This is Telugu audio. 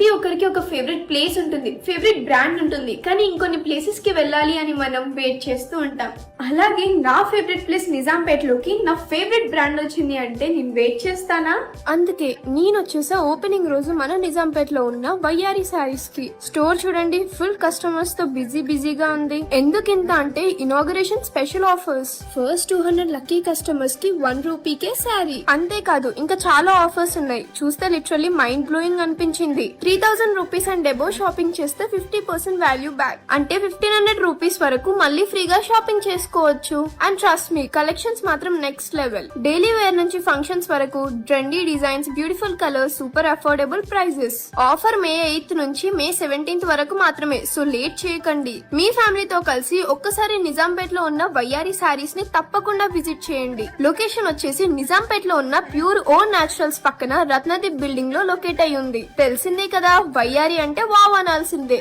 ప్రతి ఒక్కరికి ఒక ఫేవరెట్ ప్లేస్ ఉంటుంది, ఫేవరెట్ బ్రాండ్ ఉంటుంది. కానీ ఇంకొన్ని ప్లేసెస్ కి వెళ్ళాలి అని మనం వెయిట్ చేస్తూ ఉంటాం. అలాగే నా ఫేవరెట్ ప్లేస్ నిజాంపేటలోకి నా ఫేవరెట్ బ్రాండ్ వచ్చింది అంటే నేను వెయిట్ చేస్తానా? అందుకే నేను వచ్చేసా ఓపెనింగ్ రోజు మన నిజాంపేటలో ఉన్న వయ్యారి శారీస్ కి. స్టోర్ చూడండి, ఫుల్ కస్టమర్స్ తో బిజీగా ఉంది. ఎందుకింత అంటే inauguration special offers. First 200 lucky customers కి 1 రూపీకే శారీ. అంతేకాదు ఇంకా చాలా ఆఫర్స్ ఉన్నాయి. చూస్తే లిటరల్లీ మైండ్ బ్లోయింగ్ అనిపించింది. 3000 రూపీస్ అండ్ అబో షాపింగ్ చేస్తే 50% వాల్యూ బ్యాక్, అంటే 1500 రూపీస్ వరకు మళ్ళీ ఫ్రీగా షాపింగ్ చేసుకోవచ్చు. అండ్ ట్రస్ట్ మీ, కలెక్షన్స్ మాత్రం నెక్స్ట్ లెవెల్. డైలీ వేర్ నుంచి ఫంక్షన్స్ వరకు trendy designs, beautiful colours, super affordable prices. Offer May 8th నుంచి మే 17th వరకు మాత్రమే. సో లేట్ చేయకండి. మీ ఫ్యామిలీతో కలిసి ఒక్కసారి నిజాంపేట్ లో ఉన్న వయ్యారి శారీస్ ని తప్పకుండా విజిట్ చేయండి. లొకేషన్ వచ్చేసి నిజాంపేట్ లో ఉన్న ప్యూర్ ఓన్ న్యాచురల్స్ పక్కన రత్నదీప్ బిల్డింగ్ లో లొకేట్ అయి ఉంది. తెలిసిందే కదా, వయ్యారి అంటే వావ్ అనాల్సిందే.